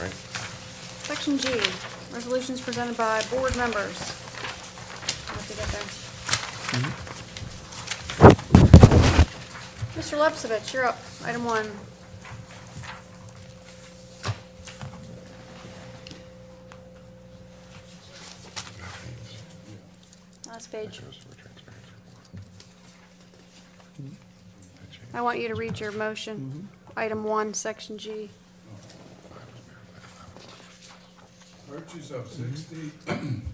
right? Section G, resolutions presented by board members. I'll have to get there. Mr. Lepsovich, you're up. Item 1. Last page. I want you to read your motion. Item 1, Section G. Purchase of 60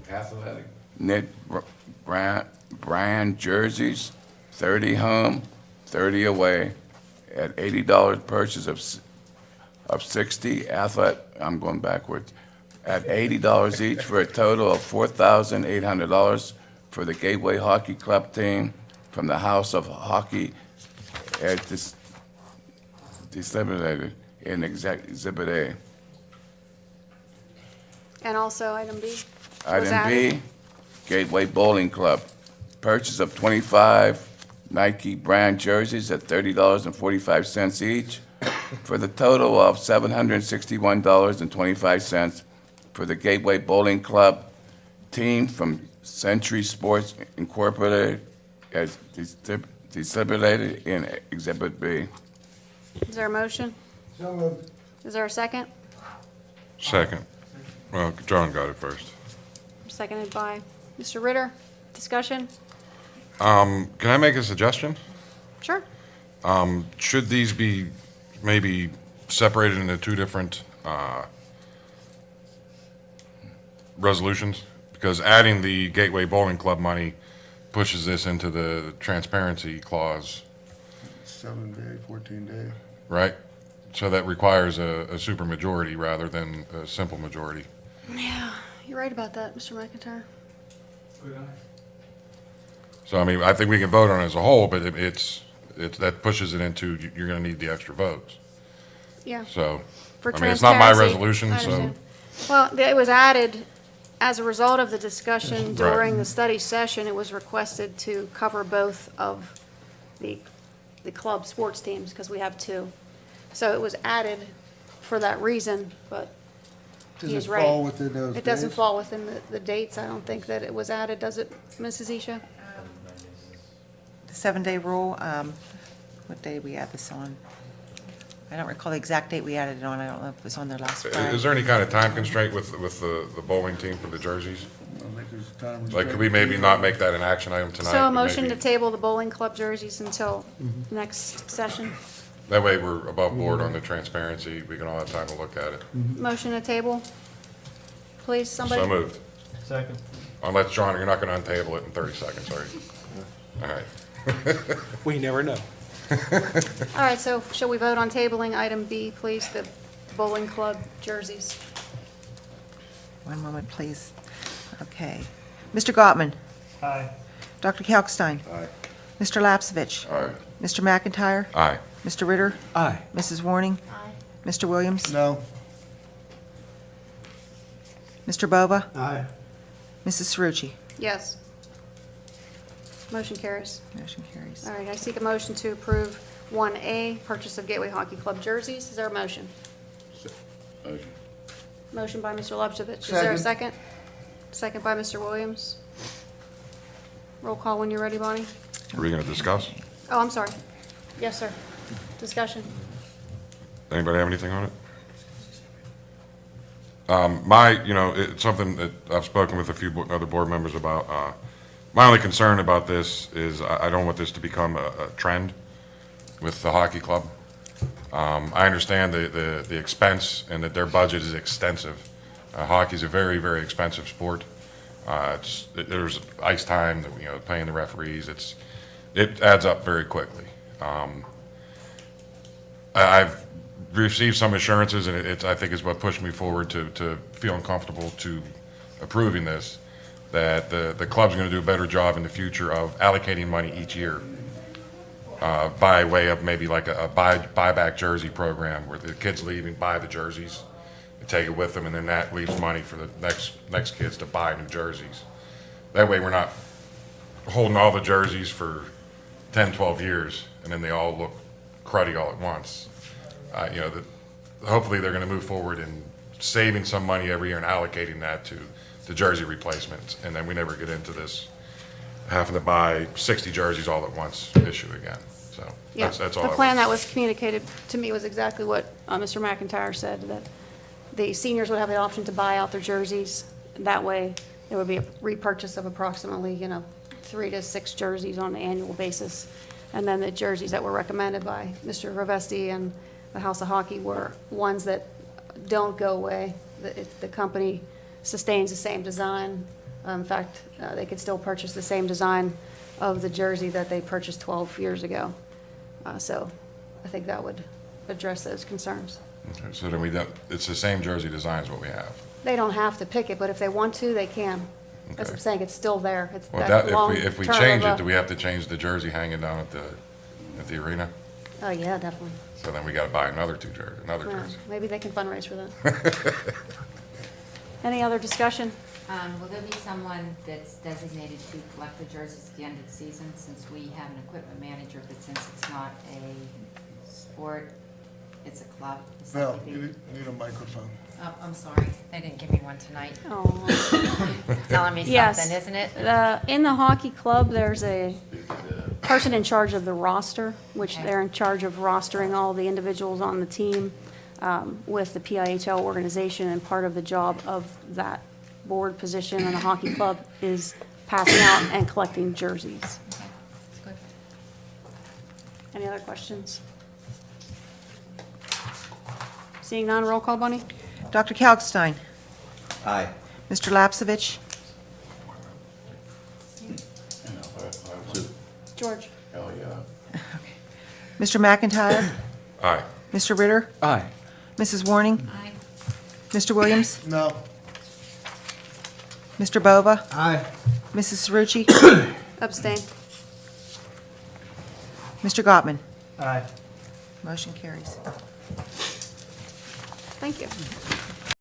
athletic knit brand jerseys, 30 home, 30 away, at $80 purchase of 60 I'm going backwards, at $80 each for a total of $4,800 for the Gateway Hockey Club team from the House of Hockey as distributed in Exhibit A. And also item B. was Item added. B, Gateway Bowling Club, purchase of 25 Nike brand jerseys at $30.45 each for the total of $761.25 for the Gateway Bowling Club team from Century Sports Incorporated as distributed in Exhibit B. Is there a motion? So moved. Is there a second? Second. Well, John got it first. Seconded by Mr. Ritter. Discussion? Can I make a suggestion? Sure. Should these be maybe separated into two different resolutions? Because adding the Gateway Bowling Club money pushes this into the transparency clause, 7-day, 14-day. right? So that requires a supermajority rather than a simple majority. Yeah, you're right about that, Mr. McIntyre. So, I mean, I think we can vote on it as a whole, but that pushes it into, you're gonna need the extra votes. Yeah. So, For I mean, it's not my transparency. resolution, I so, understand. Well, it was added as a result of the discussion Right. during the study session. It was requested to cover both of the club sports teams, because we have two. So it was added for that reason, but Does he it is right. fall within those It doesn't days? fall within the dates. I don't think that it was added, does it, Mrs. Isha? The 7-day rule, what day did we add this on? I don't recall the exact date we added it on. I don't know if it was on there last Friday. is there any kind of time constraint with the bowling team for the jerseys? I think there's a time Like, could we maybe not make that an action item tonight? So a but motion to maybe- table the bowling club jerseys until next session. That way, we're above board on the transparency, we can all have time to look at it. Motion to table, please, somebody? So moved. Second. Unless, John, you're not gonna untable it in 30 seconds, are you? All right. We never know. All right, so shall we vote on tabling item B, please, the bowling club jerseys? One moment, please. Okay. Mr. Gottman. Aye. Dr. Kalkstein. Aye. Mr. Lapsevich. All right, Mr. McIntyre. Aye. Mr. Ritter. Aye. Mrs. Warning. Mr. Williams. No. Mr. Bova. Aye. Mrs. Cerucci. Yes. Motion carries. Motion carries. All right, I seek a motion to approve 1A, purchase of Gateway Hockey Club jerseys. Is there a motion? motion. Motion by Mr. Lepsovich. Is there a second? Second by Mr. Williams. Roll call when you're ready, Bonnie. Are we gonna discuss? Oh, I'm sorry. Yes, sir. Discussion. Anybody have anything on it? It's something that I've spoken with a few other board members about. My only concern about this is I don't want this to become a trend with the hockey club. I understand the expense and that their budget is extensive. Hockey's a very, very expensive sport. There's ice time, paying the referees. It adds up very quickly. I've received some assurances, and I think is what pushed me forward to feeling comfortable to approving this, that the club's going to do a better job in the future of allocating money each year by way of maybe like a buyback jersey program where the kids leave and buy the jerseys, and take it with them, and then that leaves money for the next kids to buy new jerseys. That way we're not holding all the jerseys for 10, 12 years, and then they all look cruddy all at once. Hopefully they're going to move forward and saving some money every year and allocating that to jersey replacements. And then we never get into this having to buy 60 jerseys all at once issue again. So Yeah, that's all. the I plan was- that was communicated to me was exactly what Mr. McIntyre said, that the seniors would have the option to buy out their jerseys. That way, there would be a repurchase of approximately, 3 to 6 jerseys on an annual basis. And then the jerseys that were recommended by Mr. Ravesti and the House of Hockey were ones that don't go away. The company sustains the same design. In fact, they could still purchase the same design of the jersey that they purchased 12 years ago. So I think that would address those concerns. Okay, so then it's the same jersey design as what we have. They don't have to pick it, but if they want to, they can. That's what I'm Okay. saying, it's still there. It's Well, that if long we term change of it, a- do we have to change the jersey hanging down at the arena? Oh, yeah, definitely. So then we gotta buy another Yeah, jersey. maybe they can fundraise for that. Any other discussion? Will there be someone that's designated to collect the jerseys at the end of the season, since we have an equipment manager, but since it's not a sport, it's a club? it's Val, something you they- need a microphone. Oh, I'm sorry, they didn't give me one tonight. Oh. Telling me Yes. something, isn't it? In the hockey club, there's a person in charge of the roster, which Okay. they're in charge of rostering all the individuals on the team with the PIHL organization, and part of the job of that board position in the hockey club is passing out and collecting jerseys. Okay, that's good. Any other questions? Seeing none, roll call, Bunny? Dr. Kalkstein, Aye. Mr. Lapsevich, George? Hell, yeah. Mr. McIntyre, Aye. Mr. Ritter, Aye. Mrs. Warning, Aye. Mr. Williams, No, Mr. Bova, Aye. Mrs. Cerucci, Abstain. Mr. Gottman. Aye. Motion carries. Thank you.